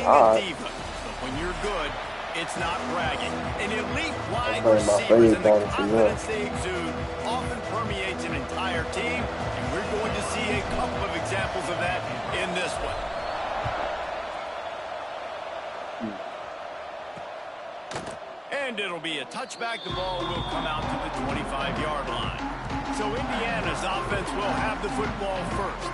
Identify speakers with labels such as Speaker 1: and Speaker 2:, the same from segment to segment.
Speaker 1: at defense, but when you're good, it's not bragging. An elite wide receivers and the confidence they exude often permeates an entire team, and we're going to see a couple of examples of that in this one. And it'll be a touchback. The ball will come out to the 25-yard line. So Indiana's offense will have the football first.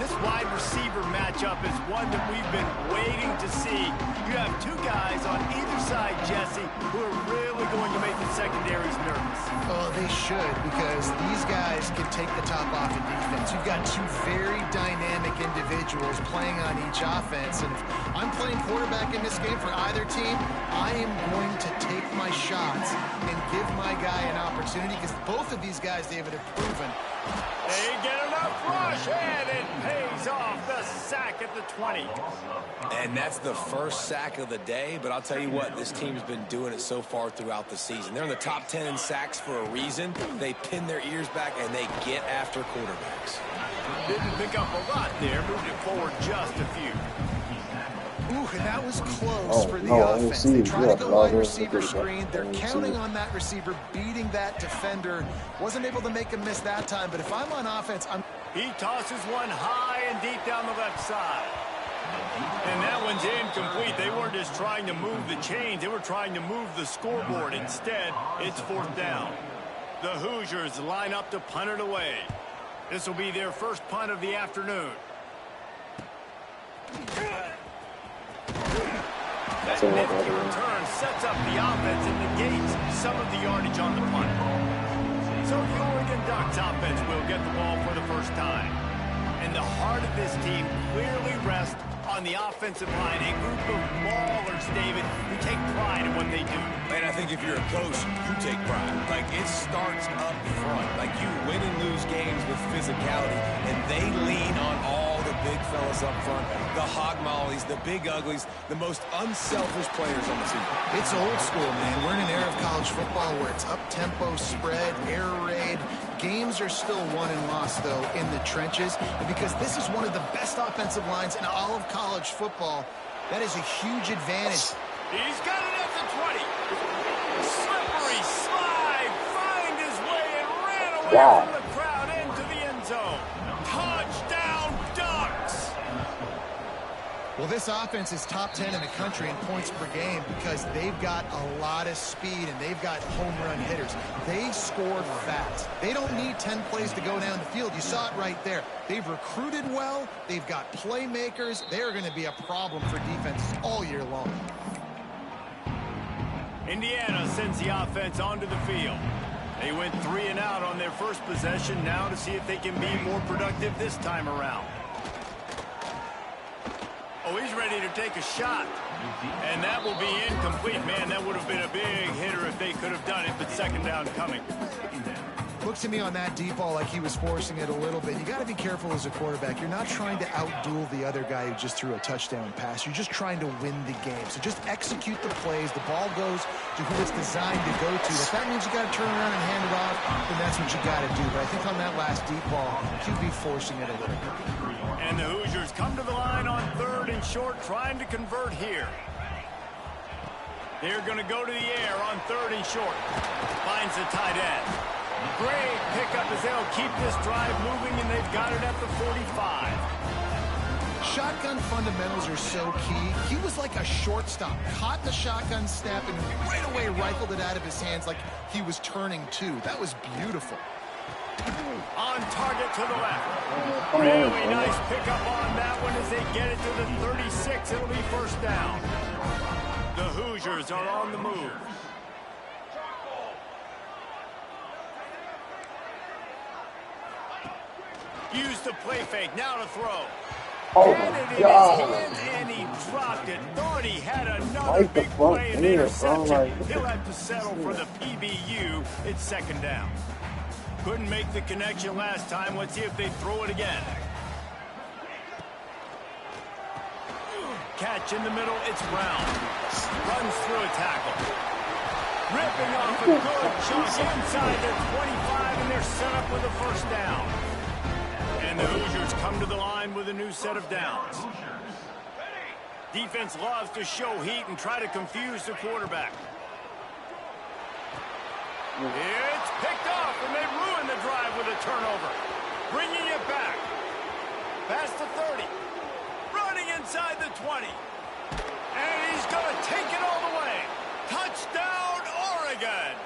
Speaker 1: This wide receiver matchup is one that we've been waiting to see. You have two guys on either side, Jesse, who are really going to make the secondaries nervous.
Speaker 2: Oh, they should, because these guys can take the top off in defense. You've got two very dynamic individuals playing on each offense, and if I'm playing quarterback in this game for either team, I am going to take my shots and give my guy an opportunity, because both of these guys, David, have proven.
Speaker 1: They get enough rush, and it pays off. The sack at the 20.
Speaker 3: And that's the first sack of the day, but I'll tell you what, this team's been doing it so far throughout the season. They're in the top 10 in sacks for a reason. They pin their ears back, and they get after quarterbacks.
Speaker 1: Didn't pick up a lot there, moved it forward just a few.
Speaker 2: Ooh, and that was close for the offense. They try to go wide receiver screen. They're counting on that receiver beating that defender. Wasn't able to make him miss that time, but if I'm on offense,
Speaker 1: He tosses one high and deep down the left side. And that one's incomplete. They weren't just trying to move the chains. They were trying to move the scoreboard. Instead, it's fourth down. The Hoosiers line up to punt it away. This will be their first punt of the afternoon. That nifty return sets up the offense and negates some of the yardage on the punt. So the Oregon Ducks offense will get the ball for the first time. And the heart of this team clearly rests on the offensive line. A group of maulers, David, who take pride in what they do.
Speaker 3: And I think if you're a coach, you take pride. Like, it starts up front. Like, you win and lose games with physicality, and they lean on all the big fellas up front, the hog mollies, the big uglies, the most unselfish players on the team.
Speaker 2: It's old school, man. We're in an era of college football where it's up-tempo, spread, air raid. Games are still won and lost, though, in the trenches. And because this is one of the best offensive lines in all of college football, that is a huge advantage.
Speaker 1: He's got it at the 20. Slippery slide, find his way and ran away from the crowd into the end zone. Touchdown, Ducks!
Speaker 2: Well, this offense is top 10 in the country in points per game because they've got a lot of speed and they've got home run hitters. They score fast. They don't need 10 plays to go down the field. You saw it right there. They've recruited well. They've got playmakers. They're going to be a problem for defenses all year long.
Speaker 1: Indiana sends the offense onto the field. They went 3 and out on their first possession. Now to see if they can be more productive this time around. Oh, he's ready to take a shot. And that will be incomplete. Man, that would have been a big hitter if they could have done it, but second down coming.
Speaker 2: Looks to me on that deep ball like he was forcing it a little bit. You got to be careful as a quarterback. You're not trying to outduel the other guy who just threw a touchdown pass. You're just trying to win the game. So just execute the plays. The ball goes to who it's designed to go to. If that means you got to turn around and hand it off, then that's what you got to do. But I think on that last deep ball, QB forcing it a little bit.
Speaker 1: And the Hoosiers come to the line on 3rd and short, trying to convert here. They're going to go to the air on 3rd and short. Finds the tight end. Great pickup as they'll keep this drive moving, and they've got it at the 45.
Speaker 2: Shotgun fundamentals are so key. He was like a shortstop. Caught the shotgun snap and right away rifled it out of his hands like he was turning two. That was beautiful.
Speaker 1: On target to the left. Really nice pickup on that one as they get it to the 36. It'll be first down. The Hoosiers are on the move. Use the play fake. Now to throw.
Speaker 4: Oh
Speaker 1: Had it
Speaker 4: my God.
Speaker 1: in his hand and he dropped it. Thought he had another big play and interception. He'll have to settle for the PBU. It's second down. Couldn't make the connection last time. Let's see if they throw it again. Catch in the middle. It's Brown. Runs through a tackle. Ripping off a good chunk inside their 25, and they're set up with a first down. And the Hoosiers come to the line with a new set of downs. Defense loves to show heat and try to confuse the quarterback. It's picked off, and they ruin the drive with a turnover. Bringing it back. Past the 30. Running inside the 20. And he's going to take it all the way. Touchdown, Oregon.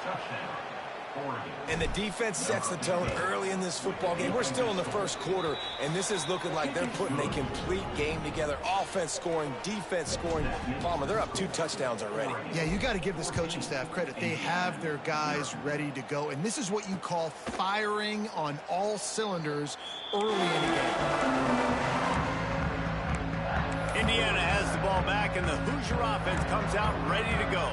Speaker 3: And the defense sets the tone early in this football game. We're still in the first quarter, and this is looking like they're putting a complete game together. Offense scoring, defense scoring. Palmer, they're up 2 touchdowns already.
Speaker 2: Yeah, you got to give this coaching staff credit. They have their guys ready to go, and this is what you call firing on all cylinders early in the game.
Speaker 1: Indiana has the ball back, and the Hoosier offense comes out ready to go.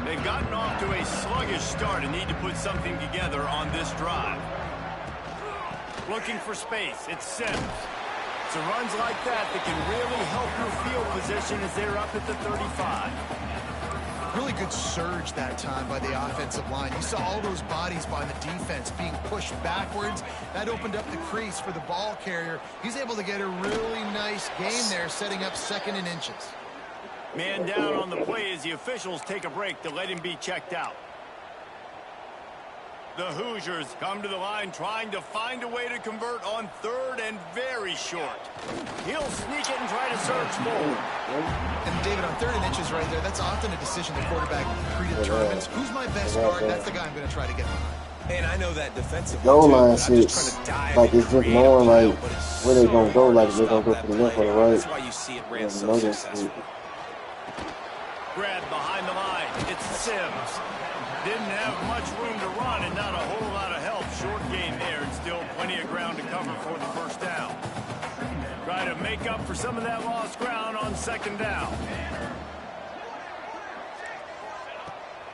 Speaker 1: They've gotten off to a sluggish start and need to put something together on this drive. Looking for space, it's Sims. It's runs like that can really help your field position as they're up at the 35.
Speaker 2: Really good surge that time by the offensive line. You saw all those bodies by the defense being pushed backwards. That opened up the crease for the ball carrier. He's able to get a really nice gain there, setting up 2nd and inches.
Speaker 1: Man down on the play as the officials take a break to let him be checked out. The Hoosiers come to the line trying to find a way to convert on 3rd and very short. He'll sneak it and try to surge forward.
Speaker 2: And David, on 3rd and inches right there, that's often a decision the quarterback predetermines. Who's my best guard? That's the guy I'm going to try to get behind.
Speaker 3: And I know that defensive
Speaker 4: goal line sits like it's just knowing like where they're going to go, like they're going to go to the left or the right.
Speaker 3: That's why you see it ran so successful.
Speaker 1: Grab behind the line. It's Sims. Didn't have much room to run and not a whole lot of help. Short gain there and still plenty of ground to cover for the first down. Try to make up for some of that lost ground on 2nd down.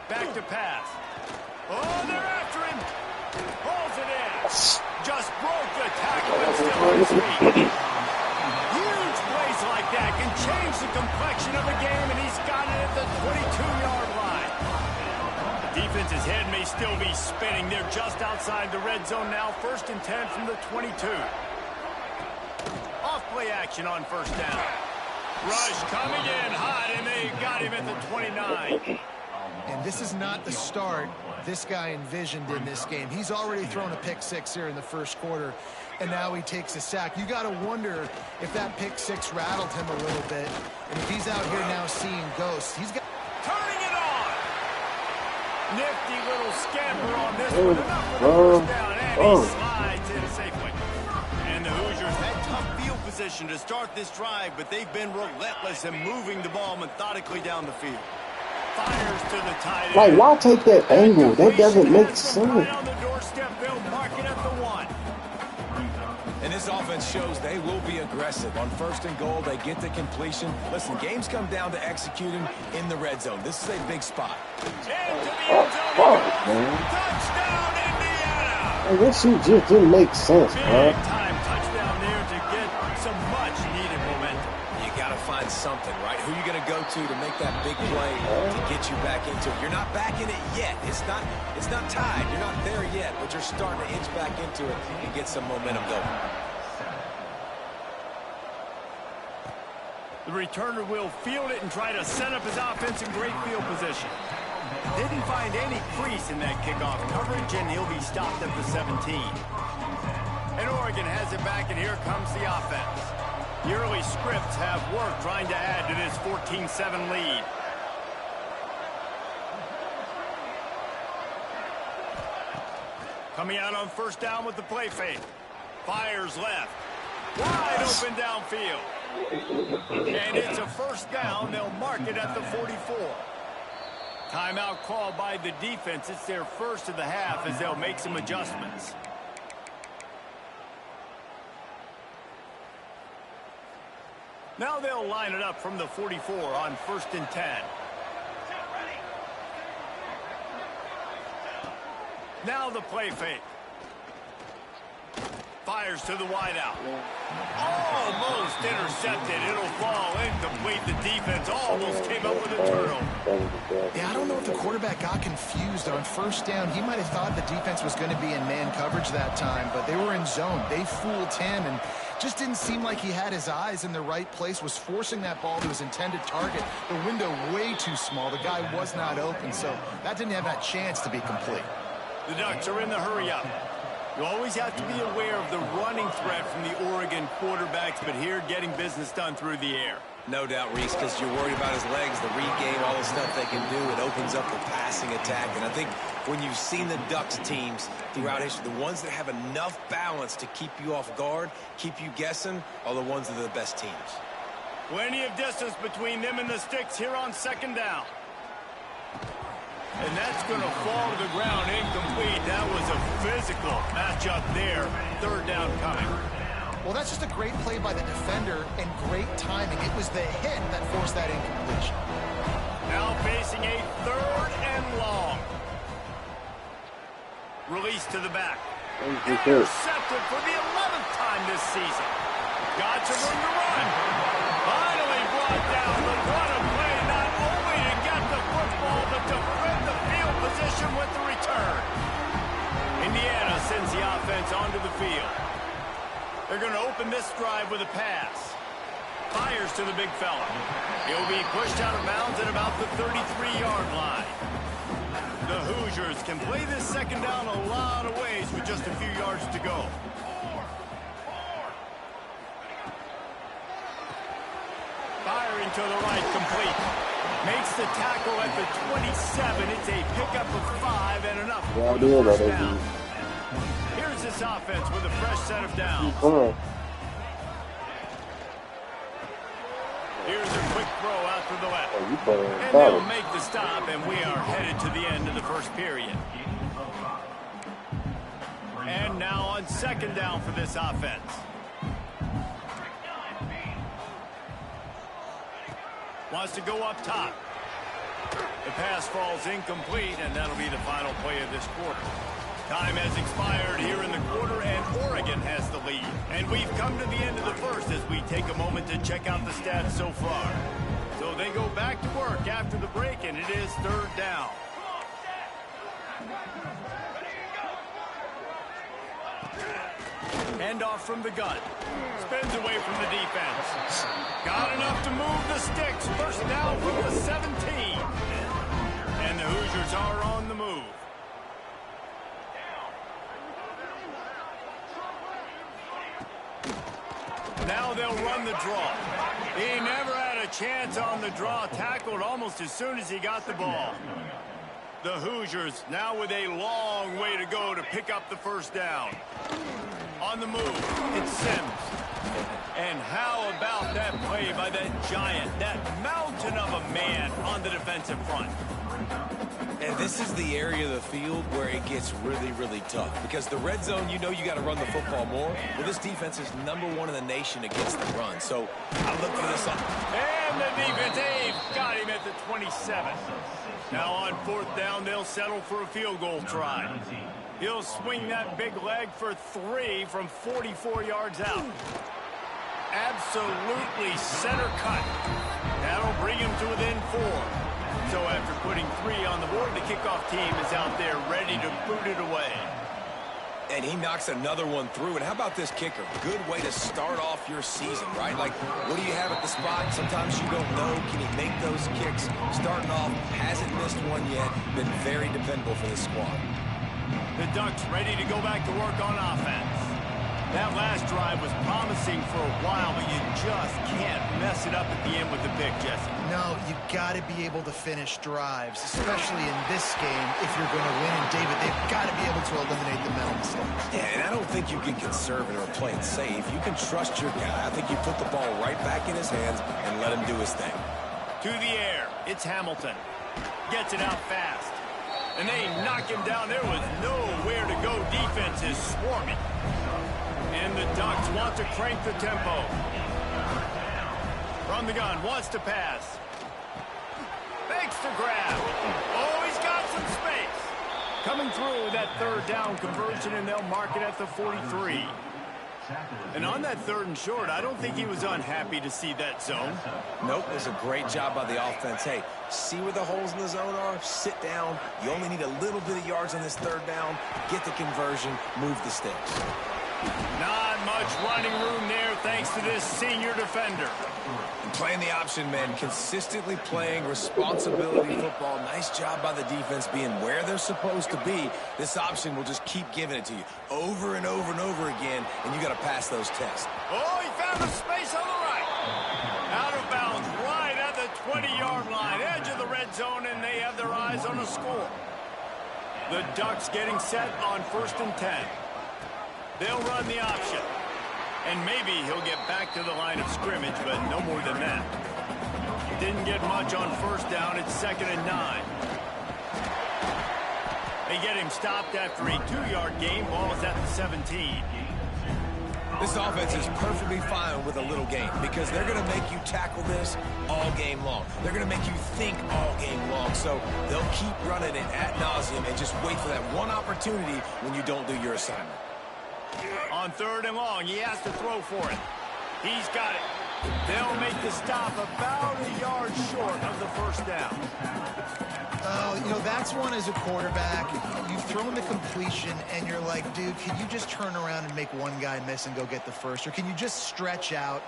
Speaker 1: Back to pass. Oh, they're after him. Pulls it in. Just broke the tackle and still on his feet. Huge plays like that can change the complexion of a game, and he's got it at the 22-yard line. Defense's head may still be spinning. They're just outside the red zone now. 1st and 10 from the 22. Off-play action on 1st down. Rush coming in hot, and they got him at the 29.
Speaker 2: And this is not the start this guy envisioned in this game. He's already thrown a pick-6 here in the 1st quarter, and now he takes a sack. You got to wonder if that pick-6 rattled him a little bit. And if he's out here now seeing ghosts, he's got...
Speaker 1: Turning it on! Nifty little scamper on this one. Enough for the 1st down, and he slides in safely. And the Hoosiers had tough field position to start this drive, but they've been relentless in moving the ball methodically down the field. Fires to the tight end.
Speaker 4: Like, why take that angle? That doesn't make sense.
Speaker 1: Right on the doorstep, they'll mark it at the 1.
Speaker 3: And this offense shows they will be aggressive. On 1st and goal, they get the completion. Listen, games come down to executing in the red zone. This is a big spot.
Speaker 1: Into the end zone. Touchdown, Indiana!
Speaker 4: Hey, that shit just didn't make sense, bro.
Speaker 1: Big-time touchdown there to get some much-needed momentum.
Speaker 3: You got to find something, right? Who are you going to go to make that big play to get you back into it? You're not back in it yet. It's not tied. You're not there yet, but you're starting to inch back into it and get some momentum going.
Speaker 1: The returner will field it and try to set up his offense in great field position. Didn't find any crease in that kickoff coverage, and he'll be stopped at the 17. And Oregon has it back, and here comes the offense. The early scripts have worked trying to add to this 14-7 lead. Coming out on 1st down with the play fake. Fires left. Wide open downfield. And it's a 1st down. They'll mark it at the 44. Timeout called by the defense. It's their 1st of the half as they'll make some adjustments. Now they'll line it up from the 44 on 1st and 10. Now the play fake. fires to the wideout. Almost intercepted. It'll fall incomplete. The defense almost came up with a turnover.
Speaker 2: Yeah, I don't know if the quarterback got confused on first down. He might have thought the defense was going to be in man coverage that time, but they were in zone. They fooled him and just didn't seem like he had his eyes in the right place, was forcing that ball to his intended target. The window way too small. The guy was not open, so that didn't have that chance to be complete.
Speaker 1: The Ducks are in the hurry-up. You always have to be aware of the running threat from the Oregon quarterbacks, but here getting business done through the air.
Speaker 3: No doubt, Reese, because you're worried about his legs, the read game, all the stuff they can do. It opens up the passing attack. And I think when you've seen the Ducks teams throughout history, the ones that have enough balance to keep you off guard, keep you guessing, are the ones that are the best teams.
Speaker 1: Plenty of distance between them and the sticks here on second down. And that's going to fall to the ground incomplete. That was a physical matchup there. Third down coming.
Speaker 2: Well, that's just a great play by the defender and great timing. It was the hit that forced that incompletion.
Speaker 1: Now facing a third and long. Release to the back. Intercepted for the 11th time this season. Got some room to run. Finally brought down, but what a play, not only to get the football, but to flip the field position with the return. Indiana sends the offense onto the field. They're going to open this drive with a pass. Fires to the big fella. He'll be pushed out of bounds at about the 33-yard line. The Hoosiers can play this second down a lot of ways with just a few yards to go. Firing to the right, complete. Makes the tackle at the 27. It's a pickup of 5 and enough for the first down. Here's this offense with a fresh set of downs. Here's a quick throw out to the left. And they'll make the stop, and we are headed to the end of the first period. And now on second down for this offense. Wants to go up top. The pass falls incomplete, and that'll be the final play of this quarter. Time has expired here in the quarter, and Oregon has the lead. And we've come to the end of the first as we take a moment to check out the stats so far. So they go back to work after the break, and it is third down. Handoff from the gun. Spins away from the defense. Got enough to move the sticks. First down from the 17. And the Hoosiers are on the move. Now they'll run the draw. He never had a chance on the draw. Tackled almost as soon as he got the ball. The Hoosiers now with a long way to go to pick up the first down. On the move, it's Sims. And how about that play by that giant, that mountain of a man on the defensive front?
Speaker 3: And this is the area of the field where it gets really, really tough. Because the red zone, you know you got to run the football more. Well, this defense is #1 in the nation against the run. So I look for this up.
Speaker 1: And the defense, they've got him at the 27. Now on fourth down, they'll settle for a field goal try. He'll swing that big leg for 3 from 44 yards out. Absolutely center cut. That'll bring him to within 4. So after putting 3 on the board, the kickoff team is out there ready to boot it away.
Speaker 3: And he knocks another one through. And how about this kicker? Good way to start off your season, right? Like, what do you have at the spot? Sometimes you don't know. Can he make those kicks? Starting off, hasn't missed one yet. Been very dependable for this squad.
Speaker 1: The Ducks ready to go back to work on offense. That last drive was promising for a while, but you just can't mess it up at the end with the pick, Jesse.
Speaker 2: No, you got to be able to finish drives, especially in this game if you're going to win. And, David, they've got to be able to eliminate the mental mistakes.
Speaker 3: Yeah, and I don't think you can conserve it or play it safe. You can trust your guy. I think you put the ball right back in his hands and let him do his thing.
Speaker 1: To the air, it's Hamilton. Gets it out fast. And they knock him down. There was nowhere to go. Defense is swarming. And the Ducks want to crank the tempo. From the gun, wants to pass. Fakes to grab. Oh, he's got some space. Coming through with that third down conversion, and they'll mark it at the 43. And on that 3rd and short, I don't think he was unhappy to see that zone.
Speaker 3: Nope, it was a great job by the offense. Hey, see where the holes in the zone are? Sit down. You only need a little bit of yards on this 3rd down. Get the conversion. Move the sticks.
Speaker 1: Not much running room there thanks to this senior defender.
Speaker 3: And playing the option, man, consistently playing responsibility football. Nice job by the defense being where they're supposed to be. This option will just keep giving it to you over and over and over again, and you got to pass those tests.
Speaker 1: Oh, he found a space on the right. Out of bounds, right at the 20-yard line, edge of the red zone, and they have their eyes on a score. The Ducks getting set on 1st and 10. They'll run the option. And maybe he'll get back to the line of scrimmage, but no more than that. Didn't get much on 1st down. It's 2nd and 9. They get him stopped after a 2-yard gain. Ball is at the 17.
Speaker 3: This offense is perfectly fine with a little game because they're going to make you tackle this all game long. They're going to make you think all game long. So they'll keep running it ad nauseum and just wait for that one opportunity when you don't do your assignment.
Speaker 1: On 3rd and long, he has to throw for it. He's got it. They'll make the stop about a yard short of the 1st down.
Speaker 2: You know, that's one as a quarterback. You've thrown the completion, and you're like, dude, can you just turn around and make one guy miss and go get the first? Or can you just stretch out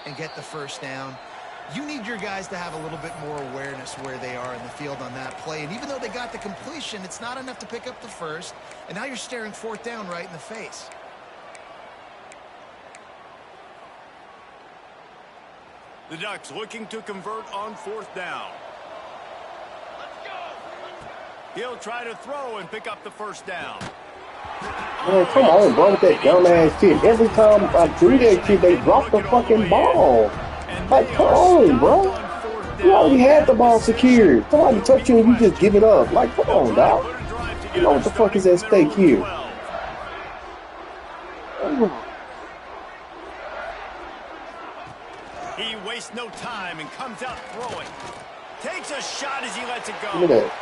Speaker 2: and get the 1st down? You need your guys to have a little bit more awareness where they are in the field on that play. And even though they got the completion, it's not enough to pick up the 1st. And now you're staring 4th down right in the face.
Speaker 1: The Ducks looking to convert on 4th down. He'll try to throw and pick up the 1st down.
Speaker 4: Man, come on, bro, with that dumbass shit. Every time I do that shit, they drop the fucking ball. Like, come on, bro. You already had the ball secured. Somebody touch you and you just give it up. Like, come on, dog. You know what the fuck is at stake here?
Speaker 1: He wastes no time and comes out throwing. Takes a shot as he lets it go.
Speaker 4: Look at that.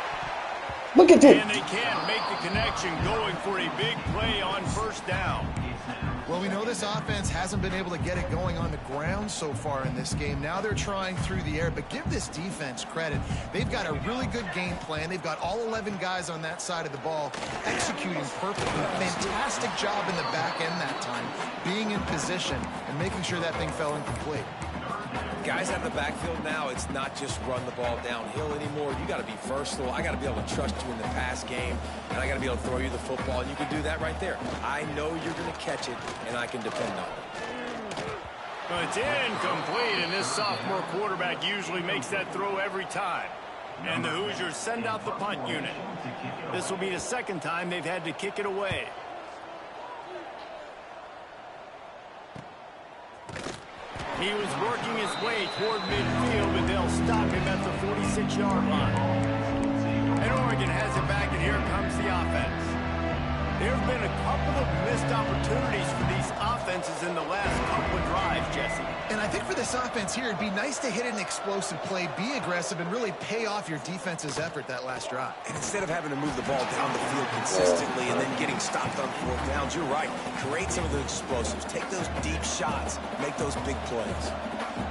Speaker 4: Look at this.
Speaker 1: And they can't make the connection, going for a big play on 1st down.
Speaker 2: Well, we know this offense hasn't been able to get it going on the ground so far in this game. Now they're trying through the air, but give this defense credit. They've got a really good game plan. They've got all 11 guys on that side of the ball executing perfectly. Fantastic job in the back end that time, being in position and making sure that thing fell incomplete.
Speaker 3: Guys out of the backfield now, it's not just run the ball downhill anymore. You got to be versatile. I got to be able to trust you in the pass game, and I got to be able to throw you the football, and you can do that right there. I know you're going to catch it, and I can depend on it.
Speaker 1: Well, it's incomplete, and this sophomore quarterback usually makes that throw every time. And the Hoosiers send out the punt unit. This will be the 2nd time they've had to kick it away. He was working his way toward midfield, but they'll stop him at the 46-yard line. And Oregon has it back, and here comes the offense. There have been a couple of missed opportunities for these offenses in the last couple of drives, Jesse.
Speaker 2: And I think for this offense here, it'd be nice to hit an explosive play, be aggressive, and really pay off your defense's effort that last drive.
Speaker 3: And instead of having to move the ball down the field consistently and then getting stopped on 4th downs, you're right. Create some of those explosives. Take those deep shots. Make those big plays.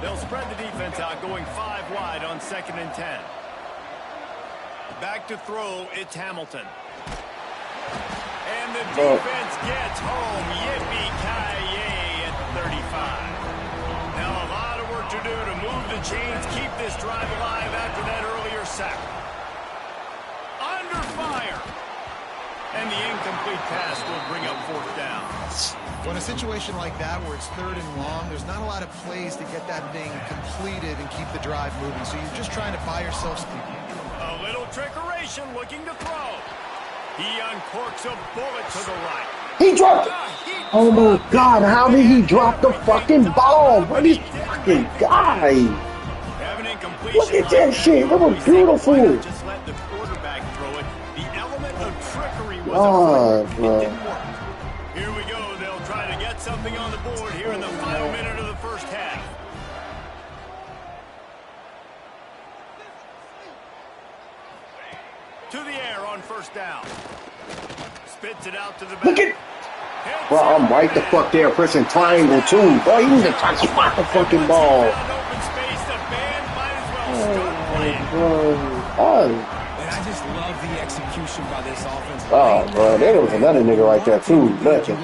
Speaker 1: They'll spread the defense out, going 5 wide on 2nd and 10. Back to throw, it's Hamilton. And the defense gets home. Yippee-ki-yay at 35. Now a lot of work to do to move the chains, keep this drive alive after that earlier sack. Under fire. And the incomplete pass will bring up 4th down.
Speaker 2: Well, in a situation like that where it's 3rd and long, there's not a lot of plays to get that thing completed and keep the drive moving. So you're just trying to buy yourself some.
Speaker 1: A little trickeration, looking to throw. He uncorks a bullet to the right.
Speaker 4: He dropped it. Oh my God, how did he drop the fucking ball? What is fucking guy? Look at that shit. That was beautiful.
Speaker 1: Just let the quarterback throw it. The element of trickery was it didn't work. Here we go. They'll try to get something on the board here in the final minute of the 1st half. To the air on 1st down. Spits it out to the back.
Speaker 4: Look at. Bro, I'm right the fuck there, pressing triangle too. Bro, you need to try to spot the fucking ball.
Speaker 3: And I just love the execution by this offense.
Speaker 4: Oh, bro, there was another nigga right there too. Nothing.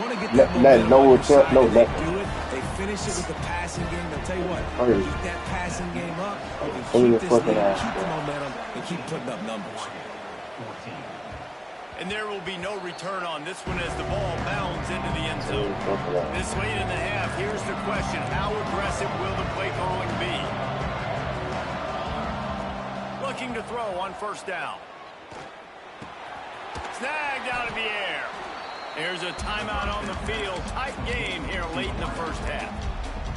Speaker 4: No attempt, no nothing.
Speaker 3: They finish it with the passing game. I'll tell you what, keep that passing game up.
Speaker 4: Keep
Speaker 3: Keep this lead, keep the momentum, and keep putting up numbers.
Speaker 1: And there will be no return on this one as the ball bounds into the end zone. This late in the half, here's the question. How aggressive will the play calling be? Looking to throw on first down. Snagged out of the air. There's a timeout on the field. Tight game here late in the first half.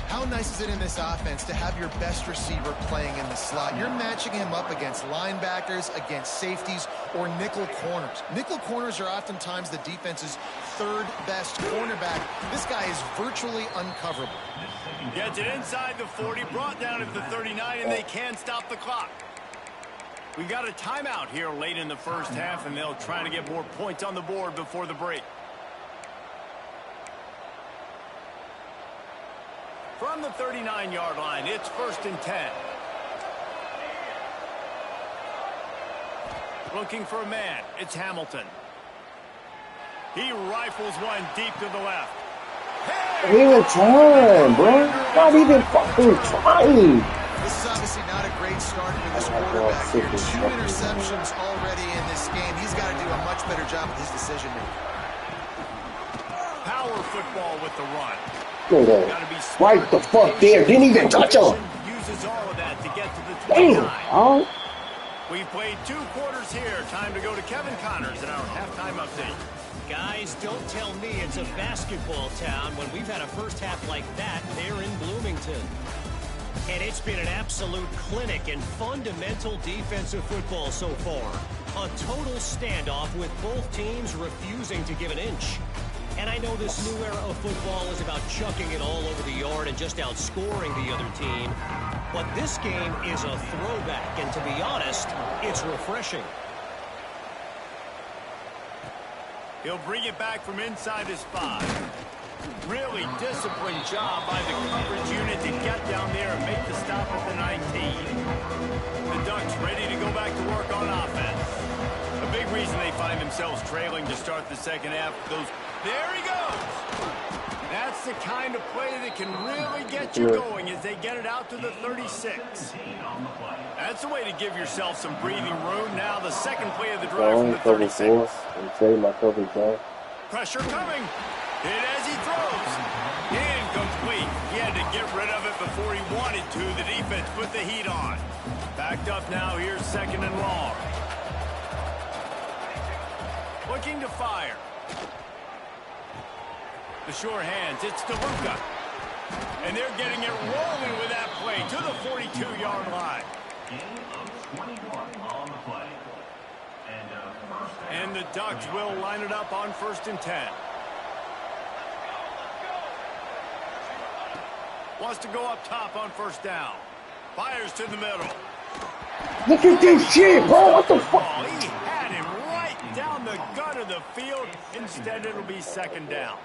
Speaker 2: How nice is it in this offense to have your best receiver playing in the slot? You're matching him up against linebackers, against safeties, or nickel corners. Nickel corners are oftentimes the defense's third best cornerback. This guy is virtually uncoverable.
Speaker 1: Gets it inside the 40, brought down at the 39, and they can't stop the clock. We got a timeout here late in the first half, and they'll try to get more points on the board before the break. From the 39-yard line, it's 1st and 10. Looking for a man. It's Hamilton. He rifles one deep to the left.
Speaker 4: Not even trying, bro. Not even fucking trying.
Speaker 2: This is obviously not a great start for this quarterback here. 2 interceptions already in this game. He's got to do a much better job with his decision-making.
Speaker 1: Power football with the run.
Speaker 4: Look at that. Right the fuck there. Didn't even touch him.
Speaker 1: Uses all of that to get to the 29.
Speaker 4: Damn.
Speaker 1: We've played 2 quarters here. Time to go to Kevin Connors in our halftime update.
Speaker 5: Guys, don't tell me it's a basketball town when we've had a first half like that there in Bloomington. And it's been an absolute clinic in fundamental defensive football so far. A total standoff with both teams refusing to give an inch. And I know this new era of football is about chucking it all over the yard and just outscoring the other team. But this game is a throwback, and to be honest, it's refreshing.
Speaker 1: He'll bring it back from inside his 5. Really disciplined job by the coverage unit to get down there and make the stop at the 19. The Ducks ready to go back to work on offense. A big reason they find themselves trailing to start the second half. There he goes. That's the kind of play that can really get you going as they get it out to the 36. That's the way to give yourself some breathing room. Now the second play of the drive from the 36. Pressure coming. Hit as he throws. Incomplete. He had to get rid of it before he wanted to. The defense put the heat on. Backed up now. Here's 2nd and long. Looking to fire. The sure hands. It's DeLuca. And they're getting it rolling with that play to the 42-yard line. And the Ducks will line it up on 1st and 10. Wants to go up top on first down. Fires to the middle.
Speaker 4: Look at this shit, bro. What the fuck?
Speaker 1: Oh, he had him right down the gut of the field. Instead, it'll be 2nd down.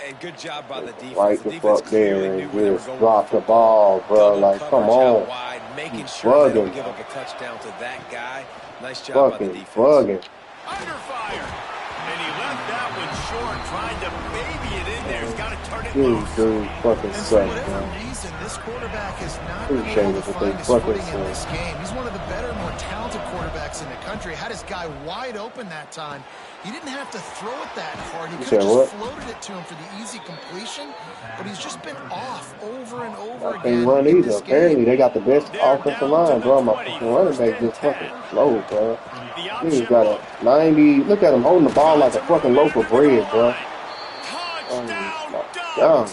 Speaker 3: And good job by the defense.
Speaker 4: Right the fuck there and just drop the ball, bro. Like, come on.
Speaker 3: Wide, making sure they don't give up a touchdown to that guy. Nice job by the defense.
Speaker 4: Bugging.
Speaker 1: Under fire. And he left that one short, trying to baby it in there. He's got to turn it loose.
Speaker 4: Dude, fucking suck,
Speaker 2: For whatever
Speaker 4: man.
Speaker 2: reason, this quarterback has not been able to find his footing in this game. He's one of the better, more talented quarterbacks in the country. Had his guy wide open that time. He didn't have to throw it that hard. He could have just floated it to him for the easy completion, but he's just been off over and over again.
Speaker 4: They run either. Apparently, they got the best offensive line, bro. My fucking running back just fucking slow, bro. He's got a 90. Look at him holding the ball like a fucking loaf of bread, bro. Oh, my God.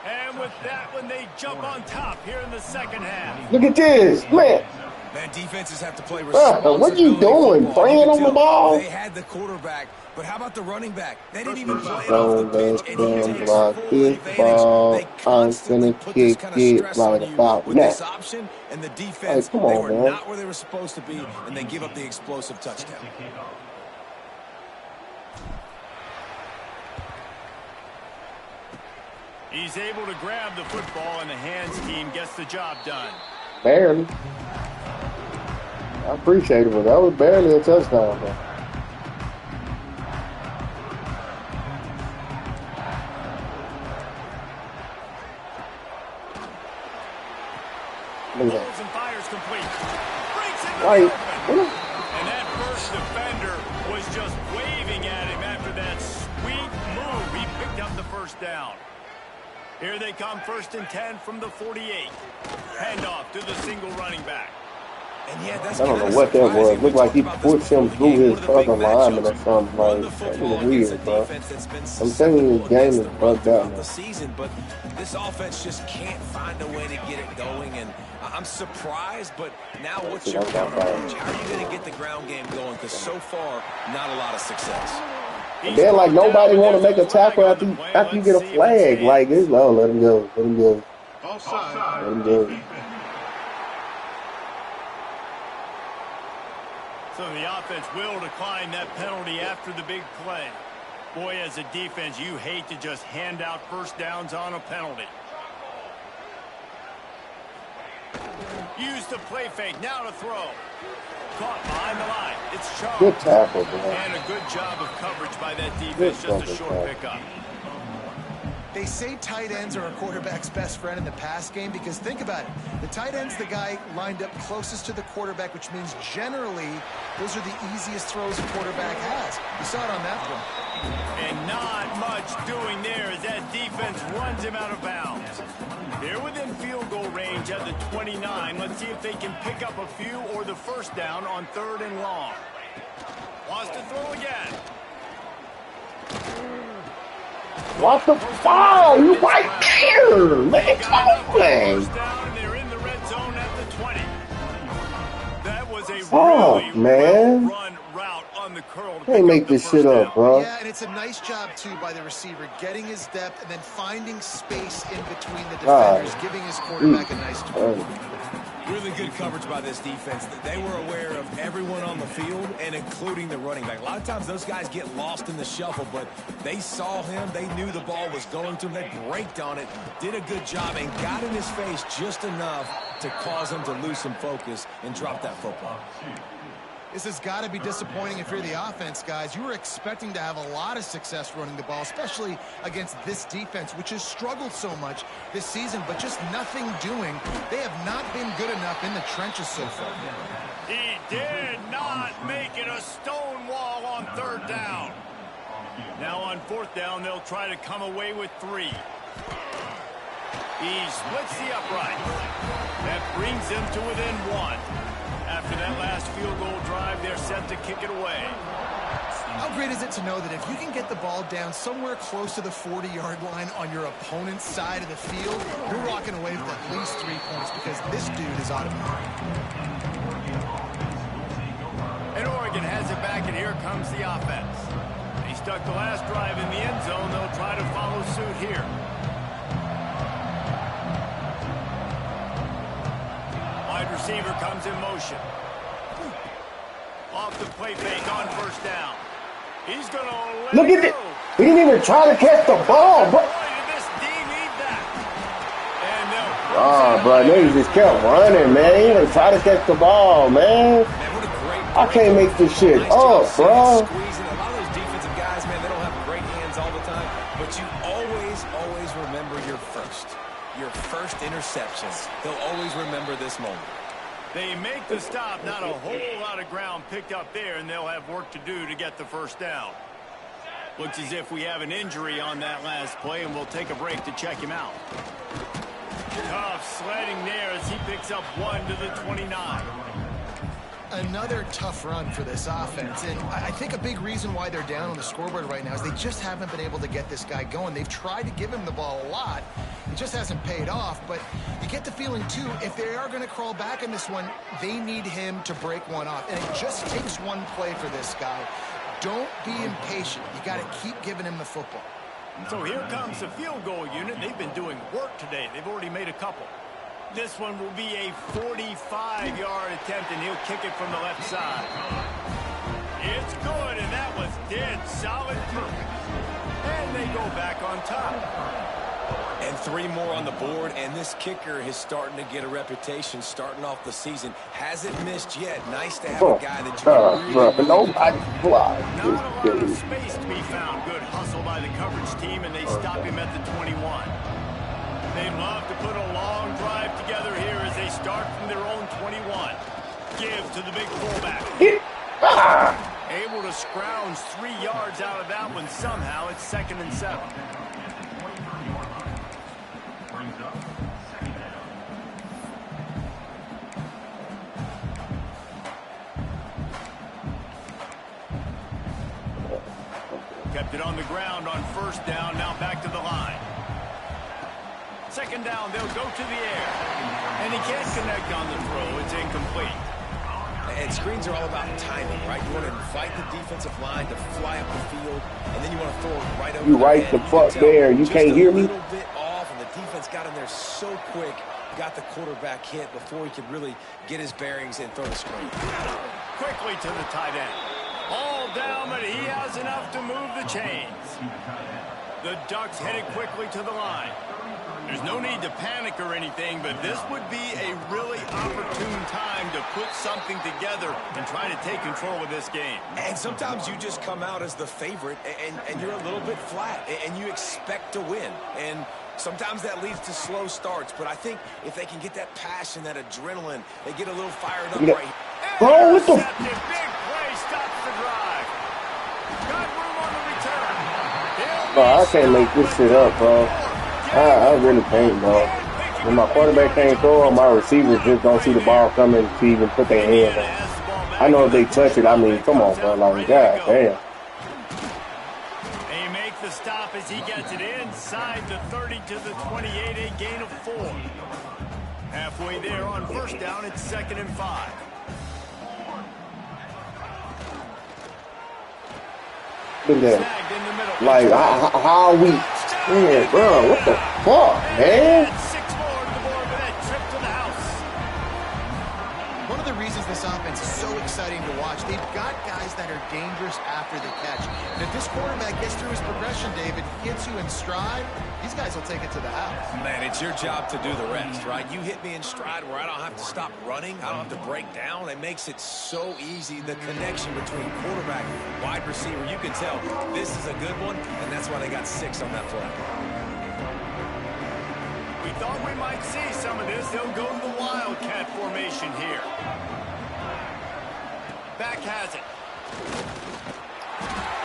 Speaker 1: And with that one, they jump on top here in the second half.
Speaker 4: Look at this, man.
Speaker 3: Man, defenses have to play
Speaker 4: Bro, what you doing? Playing on the ball?
Speaker 3: They had the quarterback, but how about the running back? They didn't even play it off the pitch, and he takes full advantage. They constantly put this kind of stress on you with this option, and the defense, they were not where they were supposed to be, and they give up the explosive touchdown.
Speaker 1: He's able to grab the football, and the hands team gets the job done.
Speaker 4: Barely. I appreciate it, but that was barely a touchdown, though. Look at that.
Speaker 1: And fires complete.
Speaker 4: Right.
Speaker 1: And that first defender was just waving at him after that sweet move. He picked up the first down. Here they come, 1st and 10 from the 48. Handoff to the single running back.
Speaker 3: And yeah, that's
Speaker 4: I don't know what that was. Looked like he pushed him through his other lineman or something. Like, that was weird, bro. I'm telling you, this game is bugged out, man.
Speaker 3: But this offense just can't find a way to get it going. And I'm surprised, but now what's your counter? How are you going to get the ground game going? Because so far, not a lot of success.
Speaker 4: And then, like, nobody want to make a tackle after you get a flag. Like, it's low. Let him go. Let him go. Let him go.
Speaker 1: So the offense will decline that penalty after the big play. Boy, as a defense, you hate to just hand out first downs on a penalty. Use the play fake. Now to throw. Caught behind the line. It's Charles.
Speaker 4: Good tackle, man.
Speaker 1: And a good job of coverage by that defense. Just a short pickup.
Speaker 2: They say tight ends are a quarterback's best friend in the pass game because think about it. The tight end's the guy lined up closest to the quarterback, which means generally those are the easiest throws a quarterback has. You saw it on that one.
Speaker 1: And not much doing there as that defense runs him out of bounds. They're within field goal range at the 29. Let's see if they can pick up a few or the first down on 3rd and long. Wants to throw again.
Speaker 4: What the fuck? You right there, man. Come on.
Speaker 1: First down, and they're in the red zone at the 20. That was a really
Speaker 4: man.
Speaker 1: well-run route on the curl.
Speaker 4: Can't make this shit up, bro.
Speaker 2: Yeah, and it's a nice job, too, by the receiver, getting his depth and then finding space in between the defenders, giving his quarterback a nice tool.
Speaker 3: Really good coverage by this defense. They were aware of everyone on the field and including the running back. A lot of times those guys get lost in the shuffle, but they saw him. They knew the ball was going to him. They braked on it, did a good job, and got in his face just enough to cause him to lose some focus and drop that football.
Speaker 2: This has got to be disappointing if you're the offense, guys. You were expecting to have a lot of success running the ball, especially against this defense, which has struggled so much this season, but just nothing doing. They have not been good enough in the trenches so far.
Speaker 1: He did not make it a stone wall on 3rd down. Now on 4th down, they'll try to come away with 3. He splits the upright. That brings him to within 1. After that last field goal drive, they're set to kick it away.
Speaker 2: How great is it to know that if you can get the ball down somewhere close to the 40-yard line on your opponent's side of the field, you're walking away with at least 3 points because this dude is automatic.
Speaker 1: And Oregon has it back, and here comes the offense. They stuck the last drive in the end zone. They'll try to follow suit here. Wide receiver comes in motion. Off the play fake on 1st down. He's going to
Speaker 4: look at it. He didn't even try to catch the ball, bro. Bro, niggas just kept running, man. He didn't try to catch the ball, man. I can't make this shit up, bro.
Speaker 3: A lot of those defensive guys, man, they don't have great hands all the time, but you always remember your first interception. They'll always remember this moment.
Speaker 1: They make the stop. Not a whole lot of ground picked up there, and they'll have work to do to get the first down. Looks as if we have an injury on that last play, and we'll take a break to check him out. Tough sledding there as he picks up 1 to the 29.
Speaker 2: Another tough run for this offense, and I think a big reason why they're down on the scoreboard right now is they just haven't been able to get this guy going. They've tried to give him the ball a lot. It just hasn't paid off, but you get the feeling, too, if they are going to crawl back in this one, they need him to break one off, and it just takes one play for this guy. Don't be impatient. You got to keep giving him the football.
Speaker 1: So here comes the field goal unit. They've been doing work today. They've already made a couple. This one will be a 45-yard attempt, and he'll kick it from the left side. It's good, and that was dead solid. And they go back on top.
Speaker 3: And 3 more on the board, and this kicker is starting to get a reputation starting off the season. Hasn't missed yet. Nice to have a guy that you can really
Speaker 4: nobody blocked.
Speaker 1: Not a lot of space to be found. Good hustle by the coverage team, and they stop him at the 21. They'd love to put a long drive together here as they start from their own 21. Give to the big fullback. Able to scrounge 3 yards out of that one somehow. It's 2nd and 7. Kept it on the ground on 1st down. Now back to the line. 2nd down, they'll go to the air. And he can't connect on the throw. It's incomplete.
Speaker 3: And screens are all about timing, right? You want to invite the defensive line to fly up the field, and then you want to throw it right over.
Speaker 4: You right the fuck there. You can't hear me?
Speaker 3: Just a little bit off, and the defense got in there so quick, got the quarterback hit before he could really get his bearings and throw the screen.
Speaker 1: Quickly to the tight end. All down, but he has enough to move the chains. The Ducks headed quickly to the line. There's no need to panic or anything, but this would be a really opportune time to put something together and try to take control of this game.
Speaker 3: And sometimes you just come out as the favorite, and you're a little bit flat, and you expect to win. And sometimes that leads to slow starts, but I think if they can get that passion, that adrenaline, they get a little fired up right here.
Speaker 4: Bro, what the...
Speaker 1: Big play stops the drive. Got room on the return.
Speaker 4: Bro, I can't make this shit up, bro. I really can't, bro. When my quarterback can't throw, my receivers just don't see the ball coming to even put their hand on. I know if they touch it, I mean, come on, bro. Like, God damn.
Speaker 1: They make the stop as he gets it inside the 30 to the 28, a gain of 4. Halfway there on 1st down, it's 2nd and 5.
Speaker 4: Look at that. Like, how we... Man, bro, what the fuck, man?
Speaker 1: 6 more to the board with that trip to the house.
Speaker 2: One of the reasons this offense is so exciting to watch, they've got guys that are dangerous after the catch. And if this quarterback gets through his progression, David, gets you in stride, these guys will take it to the house.
Speaker 3: Man, it's your job to do the rest, right? You hit me in stride where I don't have to stop running. I don't have to break down. It makes it so easy. The connection between quarterback and wide receiver, you can tell this is a good one, and that's why they got 6 on that play.
Speaker 1: We thought we might see some of this. They'll go to the Wildcat formation here. Back has it.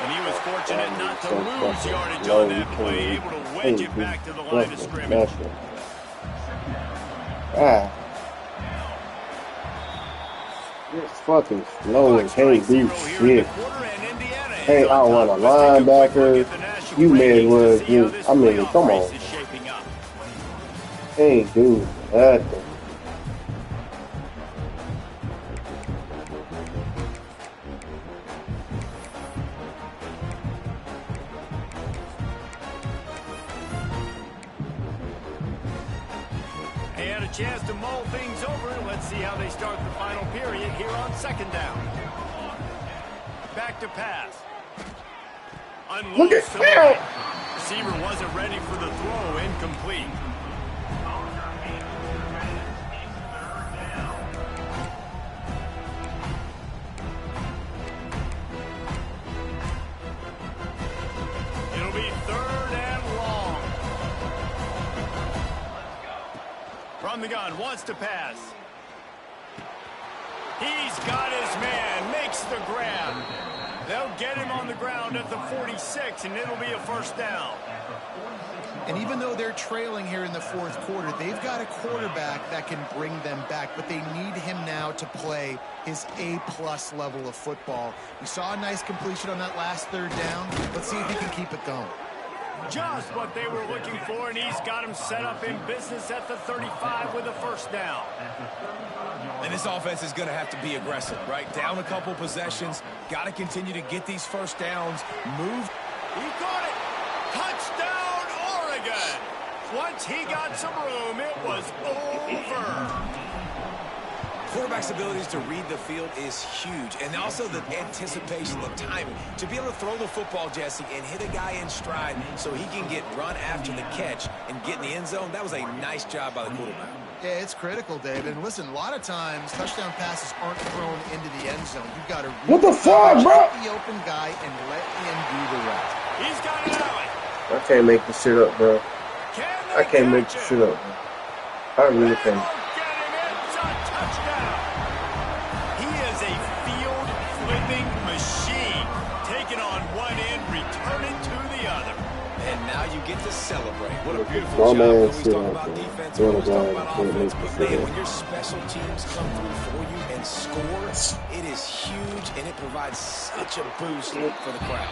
Speaker 1: And he was fortunate not to lose yardage on that play, able to wedge it back to the line of scrimmage.
Speaker 4: Ah. It's fucking slow and can't do shit. Hey, I want a linebacker. You may as well just, I mean, come on. Ain't do nothing.
Speaker 1: They had a chance to mull things over. Let's see how they start the final period here on 2nd down. Back to pass.
Speaker 4: Look at
Speaker 1: that. Receiver wasn't ready for the throw. Incomplete. It'll be 3rd and long. From the gun, wants to pass. He's got his man, makes the grab. They'll get him on the ground at the 46, and it'll be a 1st down.
Speaker 2: And even though they're trailing here in the 4th quarter, they've got a quarterback that can bring them back, but they need him now to play his A-plus level of football. We saw a nice completion on that last 3rd down. Let's see if he can keep it going.
Speaker 1: Just what they were looking for, and he's got him set up in business at the 35 with a 1st down.
Speaker 3: And this offense is going to have to be aggressive, right? Down a couple possessions. Got to continue to get these 1st downs. Move.
Speaker 1: He got it. Touchdown, Oregon. Once he got some room, it was over.
Speaker 3: Quarterback's abilities to read the field is huge, and also the anticipation, the timing. To be able to throw the football, Jesse, and hit a guy in stride so he can get run after the catch and get in the end zone, that was a nice job by the quarterback.
Speaker 2: Yeah, it's critical, David. And listen, a lot of times touchdown passes aren't thrown into the end zone. You've got to
Speaker 4: what the fuck, bro?
Speaker 2: the open guy and let him do the rest.
Speaker 1: He's got it out.
Speaker 4: I can't make this shit up, bro. I can't make this shit up, bro. I really can't.
Speaker 1: He is a field-flipping machine. Taking on one end, return it to the other.
Speaker 3: And now you get to celebrate. What a beautiful job. We always talk about defense, we always talk about offense, but man, when your special teams come through for you and score, it is huge, and it provides such a boost for the crowd.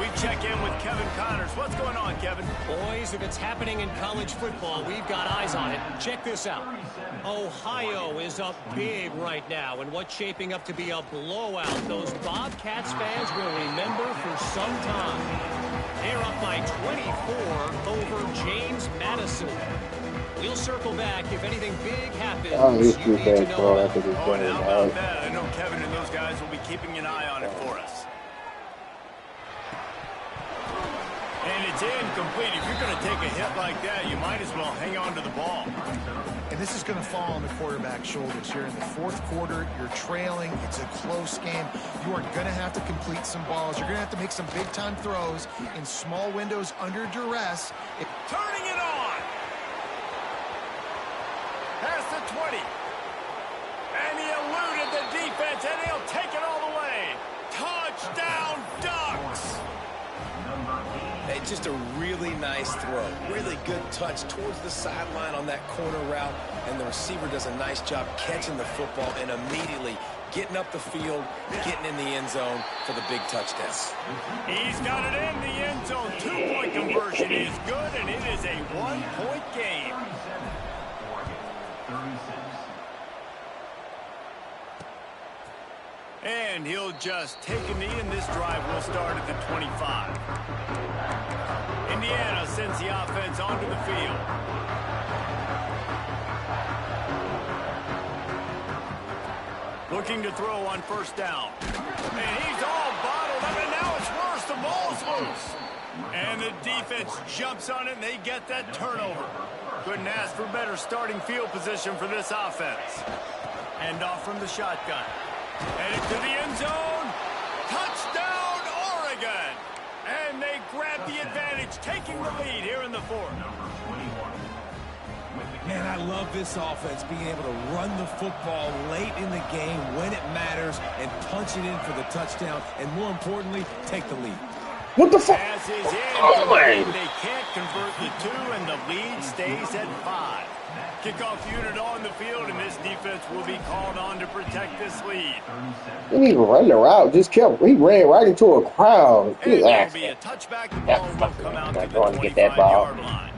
Speaker 1: We check in with Kevin Connors. What's going on, Kevin?
Speaker 5: Boys, if it's happening in college football, we've got eyes on it. Check this out. Ohio is up big right now in what's shaping up to be a blowout those Bobcats fans will remember for some time. They're up by 24 over James Madison. We'll circle back if anything big happens. You need to know about it.
Speaker 1: Oh, and how about that? I know Kevin and those guys will be keeping an eye on it for us. And it's incomplete. If you're going to take a hit like that, you might as well hang on to the ball.
Speaker 2: And this is going to fall on the quarterback's shoulders here in the fourth quarter. You're trailing. It's a close game. You are going to have to complete some balls. You're going to have to make some big-time throws in small windows under duress.
Speaker 1: Turning it on. Past the 20. And he eluded the defense, and he'll take it all the way. Touchdown, Ducks.
Speaker 3: It's just a really nice throw. Really good touch towards the sideline on that corner route, and the receiver does a nice job catching the football and immediately getting up the field, getting in the end zone for the big touchdown.
Speaker 1: He's got it in the end zone. 2-point conversion is good, and it is a 1-point game. And he'll just take a knee, and this drive will start at the 25. Indiana sends the offense onto the field. Looking to throw on first down. And he's all bottled up, and now it's worse. The ball's loose. And the defense jumps on it, and they get that turnover. Couldn't ask for better starting field position for this offense. Hand off from the shotgun. Headed to the end zone. Touchdown, Oregon. And they grab the advantage, taking the lead here in the fourth.
Speaker 3: Man, I love this offense, being able to run the football late in the game when it matters and punch it in for the touchdown, and more importantly, take the lead.
Speaker 4: What the fuck?
Speaker 1: Pass is in.
Speaker 4: Oh, man.
Speaker 1: They can't convert the two, and the lead stays at 5. Kickoff unit on the field, and this defense will be called on to protect this lead.
Speaker 4: He didn't even run the route. He ran right into a crowd.
Speaker 1: And there'll be a touchback. The ball will come out to the 25-yard line.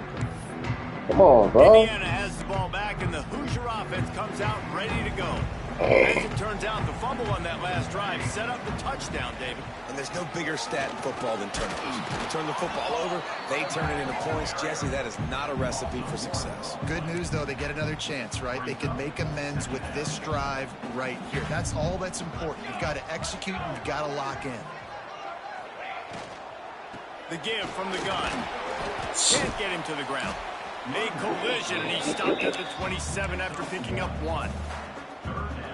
Speaker 4: Come on, bro.
Speaker 1: Indiana has the ball back, and the Hoosier offense comes out ready to go. As it turns out, the fumble on that last drive set up the touchdown, David.
Speaker 3: And there's no bigger stat in football than turnovers. You turn the football over, they turn it into points. Jesse, that is not a recipe for success.
Speaker 2: Good news, though, they get another chance, right? They can make amends with this drive right here. That's all that's important. You've got to execute, and you've got to lock in.
Speaker 1: The give from the gun. Can't get him to the ground. A collision, and he stopped at the 27 after picking up 1.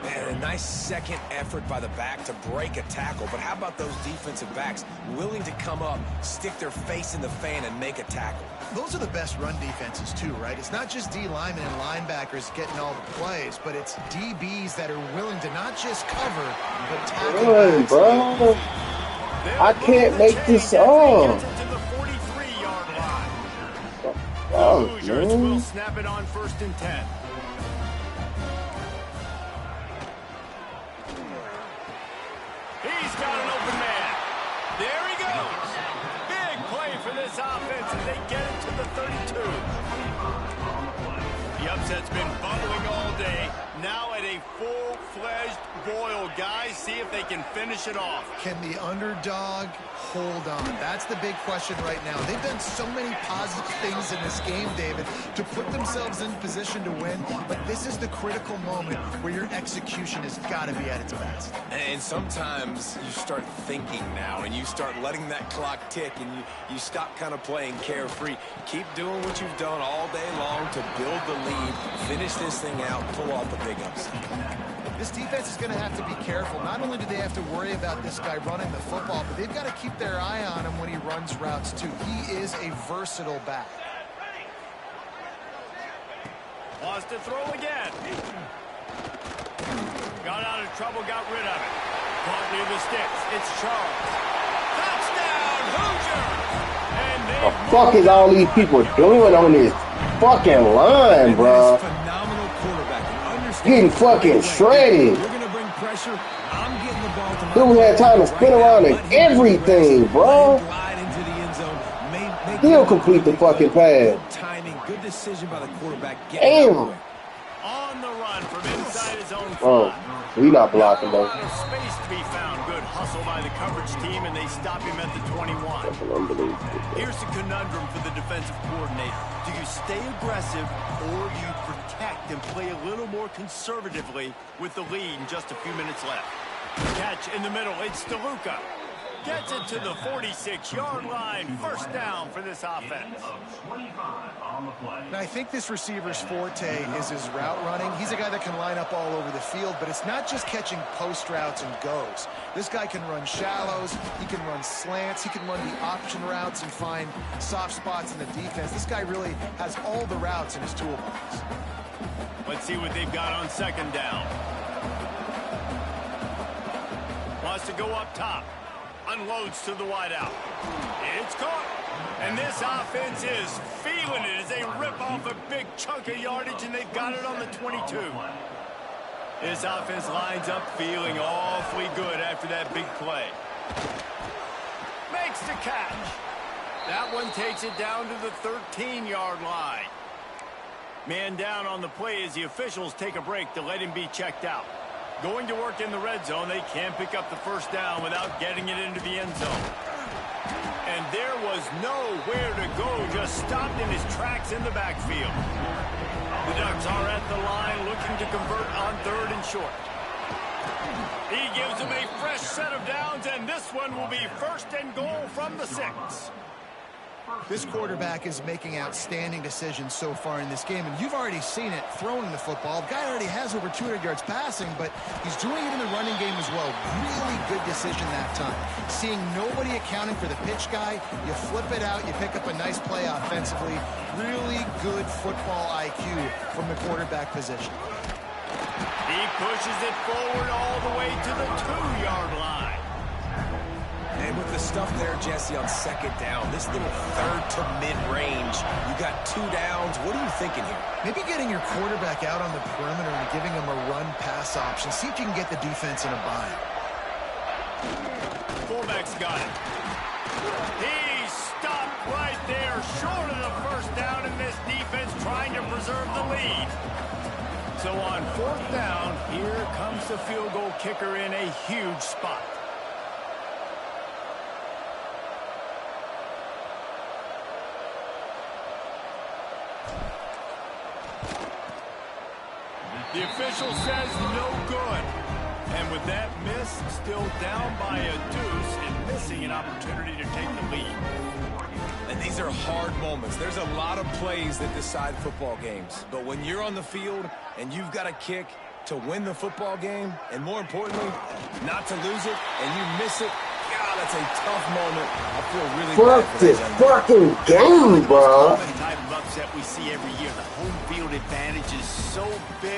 Speaker 3: Man, a nice second effort by the back to break a tackle. But how about those defensive backs willing to come up, stick their face in the fan, and make a tackle?
Speaker 2: Those are the best run defenses, too, right? It's not just D linemen and linebackers getting all the plays, but it's DBs that are willing to not just cover, but tackle.
Speaker 4: Good, bro. I can't make this up.
Speaker 1: The Hoosiers will snap it on 1st and 10. He's got an open man. There he goes. Big play for this offense as they get it to the 32. The upset's been bubbling all day. now at a full-fledged boil. Guys, see if they can finish it off.
Speaker 2: Can the underdog hold on? That's the big question right now. They've done so many positive things in this game, David, to put themselves in position to win, but this is the critical moment where your execution has got to be at its best.
Speaker 3: And sometimes you start thinking now, and you start letting that clock tick, and you stop kind of playing carefree. Keep doing what you've done all day long to build the lead, finish this thing out, pull off the big upset.
Speaker 2: This defense is going to have to be careful. Not only do they have to worry about this guy running the football, but they've got to keep their eye on him when he runs routes too. He is a versatile back.
Speaker 1: Wants to throw again. Got out of trouble, got rid of it. Caught near the sticks. It's Charles. Touchdown, Hoosiers! And
Speaker 4: The fuck is all these people doing on this fucking line, bro?
Speaker 3: Phenomenal quarterback.
Speaker 4: Getting fucking shredded.
Speaker 3: You're gonna bring pressure. I'm getting the ball to my
Speaker 4: Dude had time to spin around and everything, bro.
Speaker 3: Glide into the end zone.
Speaker 4: Still complete the fucking pass.
Speaker 3: Good timing, good decision by the quarterback.
Speaker 4: Damn.
Speaker 1: on the run from inside his own
Speaker 4: Oh,
Speaker 1: five.
Speaker 4: we not blocking
Speaker 1: A
Speaker 4: though.
Speaker 1: lot of space to be found. Good hustle by the coverage team, and they stop him at the 21.
Speaker 4: Unbelievable.
Speaker 1: Here's the conundrum for the defensive coordinator. Do you stay aggressive, or do you protect and play a little more conservatively with the lead and just a few minutes left? Catch in the middle. It's DeLuca. Gets it to the 46-yard line. First down for this offense.
Speaker 2: Now, I think this receiver's forte is his route running. He's a guy that can line up all over the field, but it's not just catching post routes and goes. This guy can run shallows, he can run slants, he can run the option routes and find soft spots in the defense. This guy really has all the routes in his toolbox.
Speaker 1: Let's see what they've got on second down. Wants to go up top. Unloads to the wideout. It's caught. And this offense is feeling it as they rip off a big chunk of yardage, and they've got it on the 22. This offense lines up feeling awfully good after that big play. Makes the catch. That one takes it down to the 13-yard line. Man down on the play as the officials take a break to let him be checked out. Going to work in the red zone, they can't pick up the first down without getting it into the end zone. And there was nowhere to go, just stopped in his tracks in the backfield. The Ducks are at the line looking to convert on third and short. He gives them a fresh set of downs, and this one will be first and goal from the 6.
Speaker 2: This quarterback is making outstanding decisions so far in this game, and you've already seen it throwing the football. The guy already has over 200 yards passing, but he's doing it in the running game as well. Really good decision that time. Seeing nobody accounting for the pitch guy, you flip it out, you pick up a nice play offensively. Really good football IQ from the quarterback position.
Speaker 1: He pushes it forward all the way to the 2-yard line.
Speaker 3: And with the stuff there, Jesse, on second down, this little third to mid-range, you got 2 downs. What are you thinking here?
Speaker 2: Maybe getting your quarterback out on the perimeter and giving him a run-pass option. See if you can get the defense in a bind.
Speaker 1: Fullback's got it. He stopped right there, short of the first down, in this defense trying to preserve the lead. So on fourth down, here comes the field goal kicker in a huge spot. The official says no good. And with that miss, still down by a deuce and missing an opportunity to take the lead.
Speaker 3: And these are hard moments. There's a lot of plays that decide football games. But when you're on the field and you've got a kick to win the football game, and more importantly, not to lose it, and you miss it, God, that's a tough moment. I feel really bad
Speaker 4: Fuck
Speaker 3: for
Speaker 4: this
Speaker 3: that.
Speaker 4: fucking game, bro.
Speaker 1: The type of upset we see every year. The home field advantage is so big.